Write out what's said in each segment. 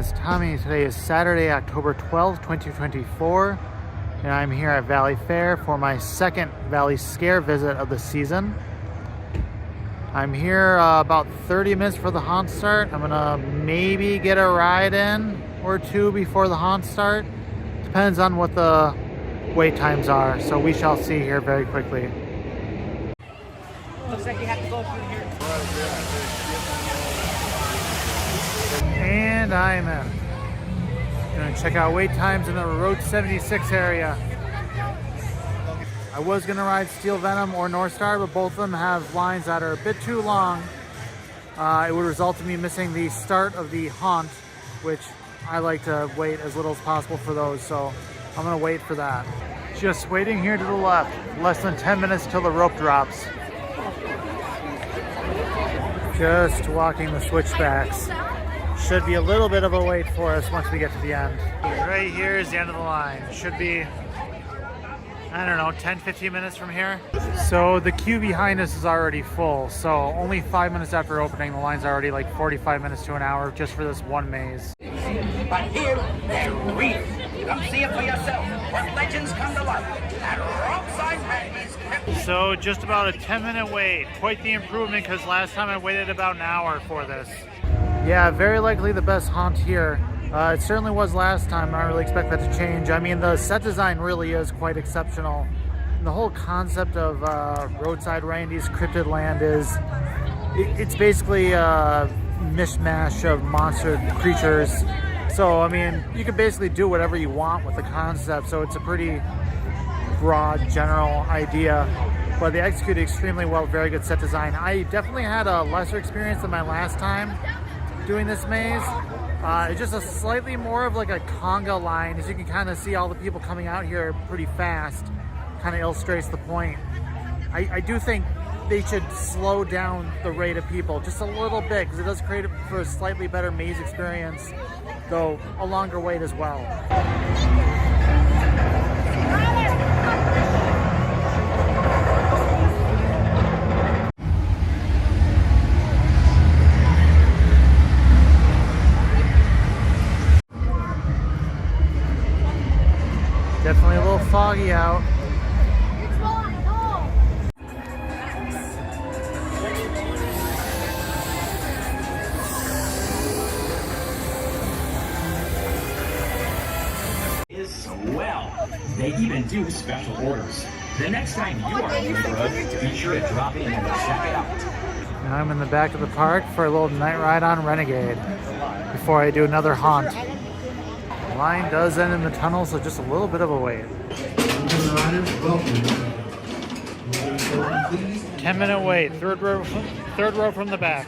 is Tommy. Today is Saturday, October 12th, 2024, and I'm here at Valley Fair for my second ValleyScare visit of the season. I'm here about 30 minutes before the haunts start. I'm gonna maybe get a ride in or two before the haunts start. Depends on what the wait times are, so we shall see here very quickly. Looks like you have to go through here. And I'm in. Gonna check out wait times in the Road 76 area. I was gonna ride Steel Venom or North Star, but both of them have lines that are a bit too long. It would result in me missing the start of the haunt, which I like to wait as little as possible for those, so I'm gonna wait for that. Just waiting here to the left, less than 10 minutes till the rope drops. Just walking the switchbacks. Should be a little bit of a wait for us once we get to the end. Right here is the end of the line. Should be, I don't know, 10-15 minutes from here. So the queue behind us is already full. So only 5 minutes after opening, the line's already like 45 minutes to an hour just for this one maze. But here, they're real. Come see it for yourself, where legends come to life. At Rockside Renegade's Cryptid. So just about a 10-minute wait. Quite the improvement, because last time I waited about an hour for this. Yeah, very likely the best haunt here. It certainly was last time. I don't really expect that to change. I mean, the set design really is quite exceptional. And the whole concept of Roadside Randy's Cryptid Land is, it's basically a mishmash of monster creatures. So, I mean, you can basically do whatever you want with the concept. So it's a pretty broad, general idea. But they executed extremely well, very good set design. I definitely had a lesser experience than my last time doing this maze. It's just a slightly more of like a conga line. As you can kind of see, all the people coming out here pretty fast. Kind of illustrates the point. I do think they should slow down the rate of people just a little bit, because it does create it for a slightly better maze experience, though a longer wait as well. Definitely a little foggy out. Is swell. They even do special orders. The next time you are in the neighborhood, be sure to drop in and check it out. Now I'm in the back of the park for a little night ride on Renegade before I do another haunt. The line does end in the tunnel, so just a little bit of a wait. 10-minute wait, third row from the back.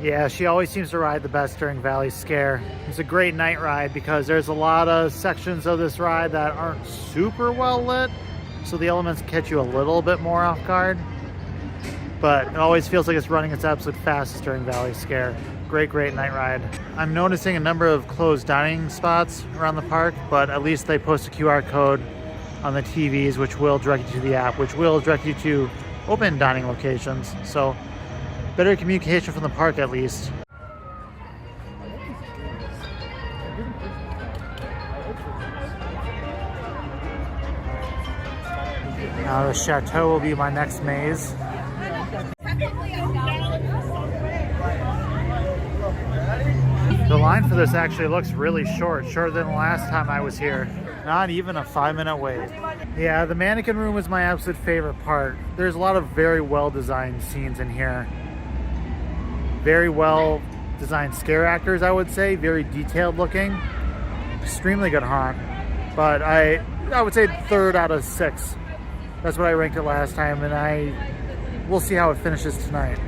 Yeah, she always seems to ride the best during ValleyScare. It's a great night ride because there's a lot of sections of this ride that aren't super well lit, so the elements catch you a little bit more off guard. But it always feels like it's running its absolute fastest during ValleyScare. Great, great night ride. I'm noticing a number of closed dining spots around the park, but at least they post a QR code on the TVs, which will direct you to the app, which will direct you to open dining locations. So better communication from the park, at least. Now the Chateau will be my next maze. The line for this actually looks really shorter than the last time I was here. Not even a 5-minute wait. Yeah, the mannequin room was my absolute favorite part. There's a lot of very well designed scenes in here. Very well designed scare actors, I would say. Very detailed looking. Extremely good haunt. But I would say 3rd out of 6. That's what I ranked it last time, and we'll see how it finishes tonight.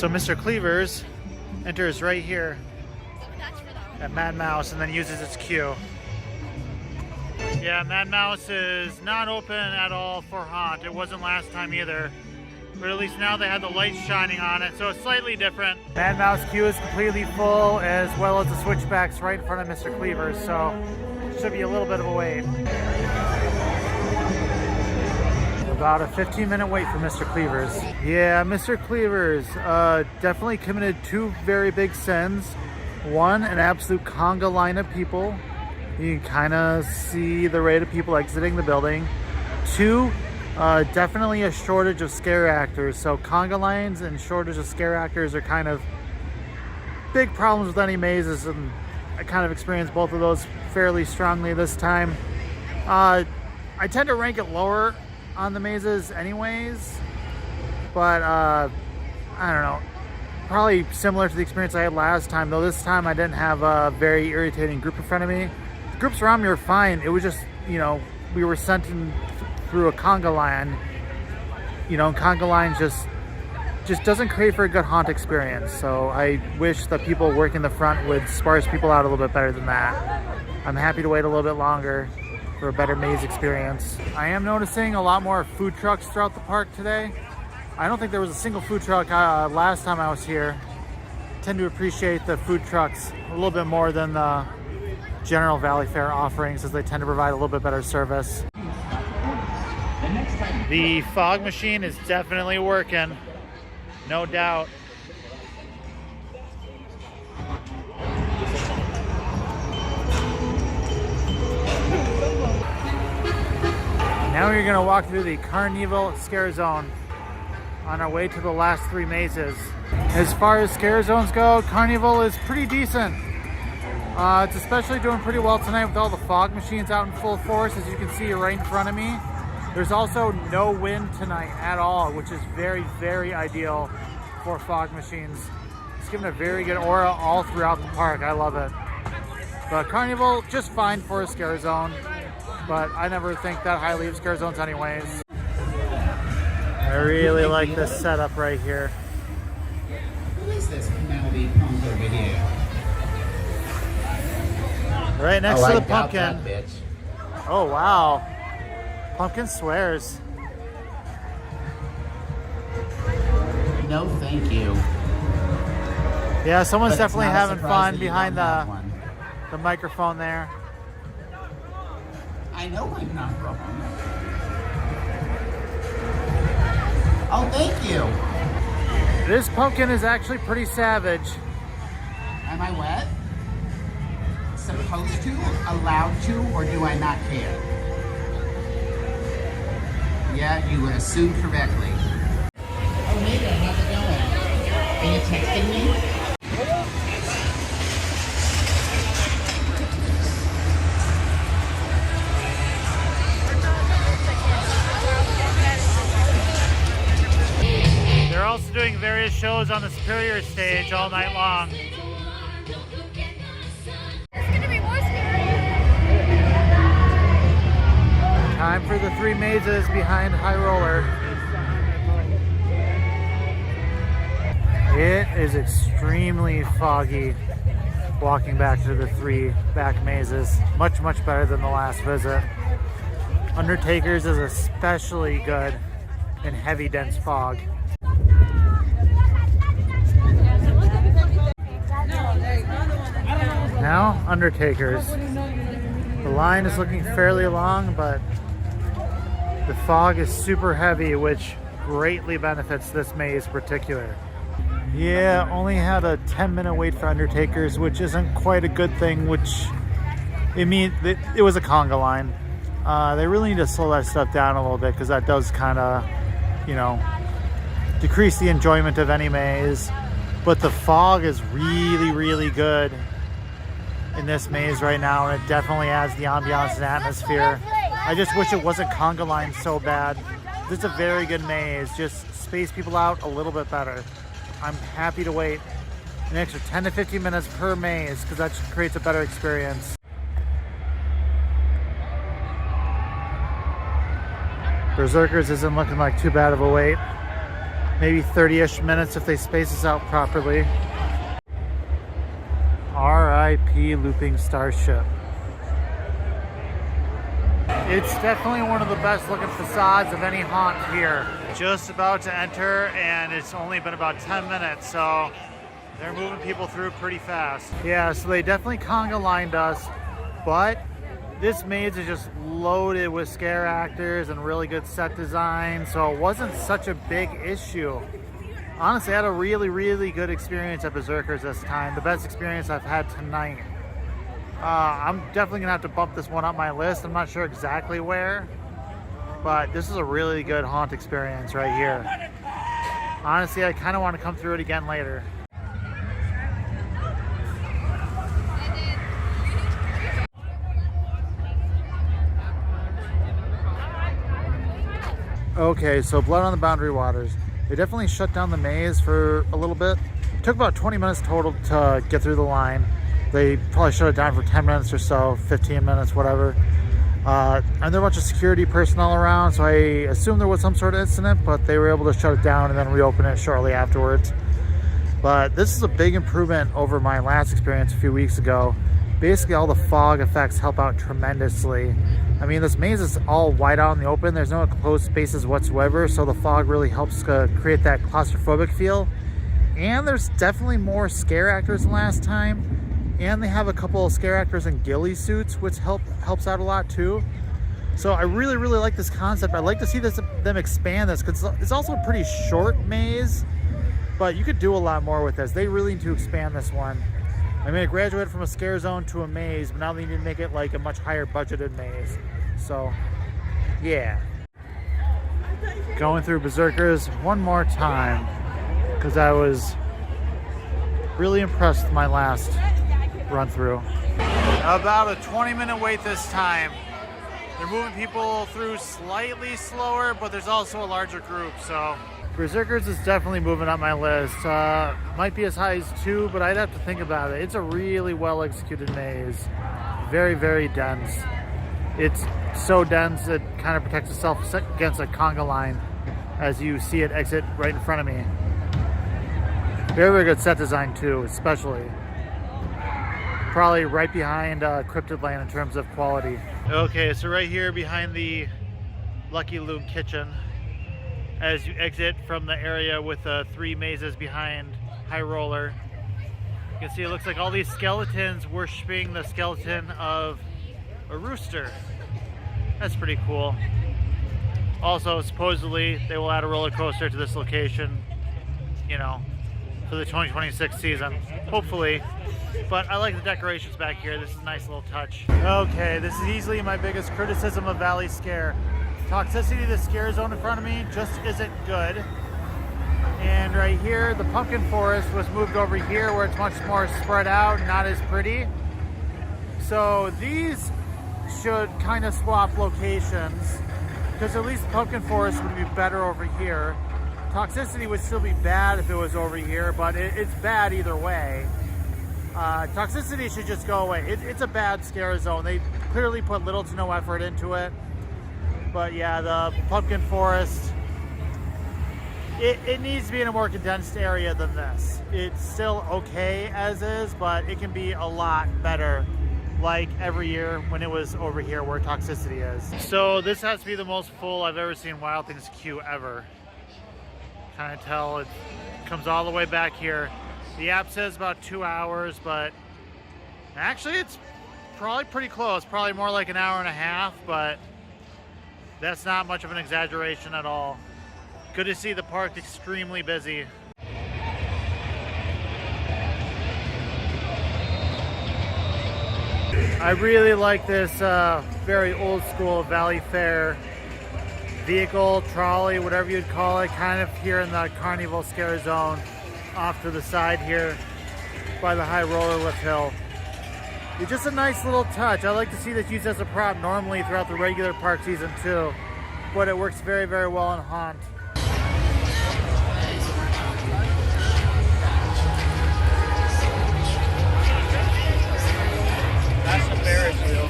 So Mr. Cleavers enters right here at Mad Mouse and then uses its queue. Yeah, Mad Mouse is not open at all for Haunt. It wasn't last time either. But at least now they have the lights shining on it, so it's slightly different. Mad Mouse queue is completely full, as well as the switchbacks right in front of Mr. Cleavers, so it should be a little bit of a wait. About a 15-minute wait for Mr. Cleavers. Yeah, Mr. Cleavers definitely committed two very big sins. One, an absolute conga line of people. You can kind of see the rate of people exiting the building. Two, definitely a shortage of scare actors. So conga lines and shortage of scare actors are kind of big problems with any mazes, and I kind of experienced both of those fairly strongly this time. I tend to rank it lower on the mazes anyways, but I don't know, probably similar to the experience I had last time, though this time I didn't have a very irritating group in front of me. The groups around me were fine. It was just, you know, we were sent in through a conga line. You know, conga line just doesn't create for a good haunt experience, so I wish the people working the front would sparse people out a little bit better than that. I'm happy to wait a little bit longer for a better maze experience. I am noticing a lot more food trucks throughout the park today. I don't think there was a single food truck last time I was here. I tend to appreciate the food trucks a little bit more than the general ValleyScare offerings, as they tend to provide a little bit better service. The fog machine is definitely working, no doubt. Now we're going to walk through the Carnevil scare zone on our way to the last three mazes. As far as scare zones go, Carnevil is pretty decent. It's especially doing pretty well tonight with all the fog machines out in full force, as you can see right in front of me. There's also no wind tonight at all, which is very, very ideal for fog machines. It's giving a very good aura all throughout the park. I love it. But Carnevil, just fine for a scare zone, but I never think that highly of scare zones anyways. I really like this setup right here. Who is this Penelope punk over here? Right next to the doubt pumpkin. that bitch. Oh wow. Pumpkin swears. No, thank you. Yeah, someone's But it's definitely not a having surprise fun that you behind don't have one. the microphone there. I know I'm not wrong. Oh, thank you. This pumpkin is actually pretty savage. Am I wet? Supposed to? Allowed to? Or do I not care? Yeah, you assumed correctly. Oh, hey there, how's it going? Are you texting me? They're also doing various shows on the Superior stage all night long. Time for the three mazes behind High Roller. It is extremely foggy walking back to the three back mazes. Much, much better than the last visit. Undertakers is especially good in heavy, dense fog. Now, Undertakers. The line is looking fairly long, but the fog is super heavy, which greatly benefits this maze in particular. Yeah, only had a 10-minute wait for Undertakers, which isn't quite a good thing, which it was a conga line. They really need to slow that stuff down a little bit, because that does kind of, you know, decrease the enjoyment of any maze. But the fog is really, really good in this maze right now, and it definitely adds the ambiance and atmosphere. I just wish it wasn't conga line so bad. This is a very good maze. Just space people out a little bit better. I'm happy to wait an extra 10 to 15 minutes per maze, because that creates a better experience. Berserkers isn't looking like too bad of a wait. maybe 30-ish minutes if they space us out properly. R.I.P. Looping Starship. It's definitely one of the best looking facades of any haunt here. Just about to enter, and it's only been about 10 minutes, so they're moving people through pretty fast. Yeah, so they definitely conga lined us, but this maze is just loaded with scare actors and really good set design, so it wasn't such a big issue. Honestly, I had a really good experience at Berserkers this time. The best experience I've had tonight. I'm definitely gonna have to bump this one up my list. I'm not sure exactly where, but this is a really good haunt experience right here. Honestly, I kind of want to come through it again later. Okay, so Blood on the Boundary Waters. They definitely shut down the maze for a little bit. It took about 20 minutes total to get through the line. They probably shut it down for 10 minutes or so, 15 minutes, whatever. And there were a bunch of security personnel around, so I assumed there was some sort of incident, but they were able to shut it down and then reopen it shortly afterwards. But this is a big improvement over my last experience a few weeks ago. Basically, all the fog effects help out tremendously. I mean, this maze is all wide out in the open. There's no enclosed spaces whatsoever, so the fog really helps create that claustrophobic feel. And there's definitely more scare actors than last time. And they have a couple of scare actors in ghillie suits, which helps out a lot too. So I really like this concept. I'd like to see them expand this, because it's also a pretty short maze, but you could do a lot more with this. They really need to expand this one. I mean, it graduated from a scare zone to a maze, but now they need to make it like a much higher budgeted maze. So, yeah. Going through Berserkers one more time, because I was really impressed with my last run through. About a 20-minute wait this time. They're moving people through slightly slower, but there's also a larger group, so Berserkers is definitely moving up my list. Might be as high as 2, but I'd have to think about it. It's a really well executed maze. Very dense. It's so dense it kind of protects itself against a conga line as you see it exit right in front of me. Very good set design too, especially. Probably right behind Cryptid Land in terms of quality. Okay, so right here behind the Lucky Loon Kitchen, as you exit from the area with the 3 mazes behind High Roller, you can see it looks like all these skeletons worshiping the skeleton of a rooster. That's pretty cool. Also, supposedly, they will add a roller coaster to this location, you know, for the 2026 season, hopefully. But I like the decorations back here. This is a nice little touch. Okay, this is easily my biggest criticism of ValleyScare. Toxicity of the scare zone in front of me just isn't good. And right here, the pumpkin forest was moved over here where it's much more spread out, not as pretty. So these should kind of swap locations, because at least the pumpkin forest would be better over here. Toxicity would still be bad if it was over here, but it's bad either way. Toxicity should just go away. It's a bad scare zone. They clearly put little to no effort into it. But yeah, the pumpkin forest, it needs to be in a more condensed area than this. It's still okay as is, but it can be a lot better, like every year when it was over here where toxicity is. So this has to be the most full I've ever seen Wild Things queue ever. Kind of tell it comes all the way back here. The app says about 2 hours, but actually it's probably pretty close. Probably more like an hour and a half, but that's not much of an exaggeration at all. Good to see the park extremely busy. I really like this very old school Valley Fair vehicle, trolley, whatever you'd call it, kind of here in the Carnevil scare zone off to the side here by the high roller lift hill. It's just a nice little touch. I like to see this used as a prop normally throughout the regular park season too, but it works very well in Haunt. That's a Ferris wheel.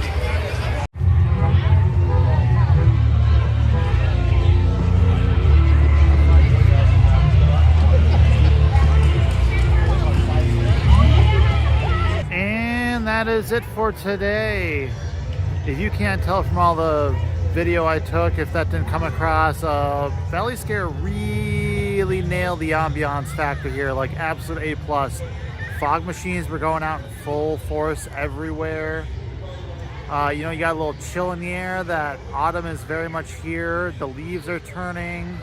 that is it for today. If you can't tell from all the video I took, if that didn't come across, ValleyScare really nailed the ambiance factor here, like absolute A+. Fog machines were going out in full force everywhere. You know, you got a little chill in the air, that autumn is very much here. The leaves are turning.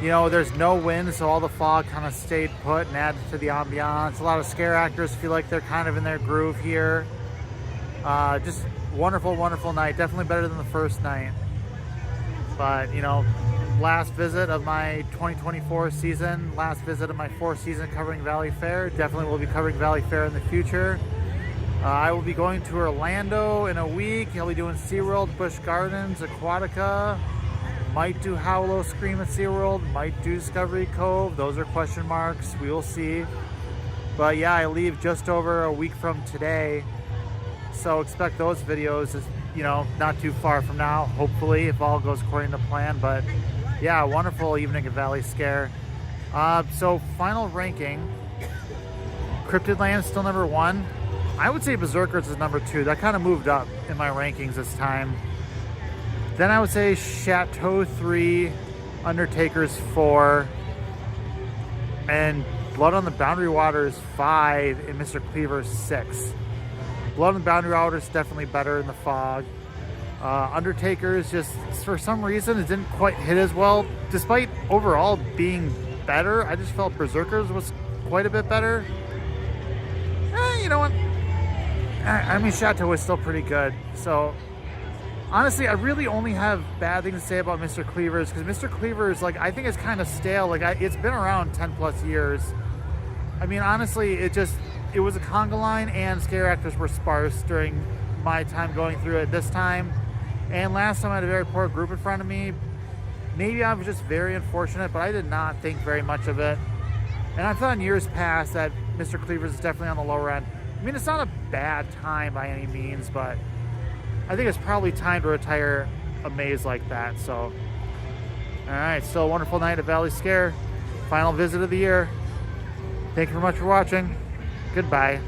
You know, there's no wind, so all the fog kind of stayed put and added to the ambiance. A lot of scare actors feel like they're kind of in their groove here. Just wonderful, wonderful night. Definitely better than the first night. But, you know, last visit of my 2024 season, last visit of my 4th season covering ValleyFare. Definitely will be covering ValleyFare in the future. I will be going to Orlando in a week. I'll be doing SeaWorld, Busch Gardens, Aquatica. Might do Howlow Scream at SeaWorld, might do Discovery Cove. Those are question marks. We will see. But yeah, I leave just over a week from today. So expect those videos, you know, not too far from now, hopefully, if all goes according to plan. But yeah, wonderful evening at ValleyScare. So final ranking. Cryptid Land still number 1. I would say Berserkers is number 2. That kind of moved up in my rankings this time. Then I would say Chateau 3, Undertakers 4, and Blood on the Boundary Waters 5, and Mr. Cleavers 6. Blood on the Boundary Waters definitely better in the fog. Undertakers, just for some reason, it didn't quite hit as well. Despite overall being better, I just felt Berserkers was quite a bit better. You know what? I mean, Chateau was still pretty good, so... Honestly, I really only have bad things to say about Mr. Cleavers, because Mr. Cleavers, like, I think it's kind of stale. Like, it's been around 10 plus years. I mean, honestly, it was a conga line, and scare actors were sparse during my time going through it this time. And last time I had a very poor group in front of me. Maybe I was just very unfortunate, but I did not think very much of it. And I thought in years past that Mr. Cleavers is definitely on the lower end. I mean, it's not a bad time by any means, but I think it's probably time to retire a maze like that. So, all right, still a wonderful night at ValleyScare. Final visit of the year. Thank you very much for watching. Goodbye.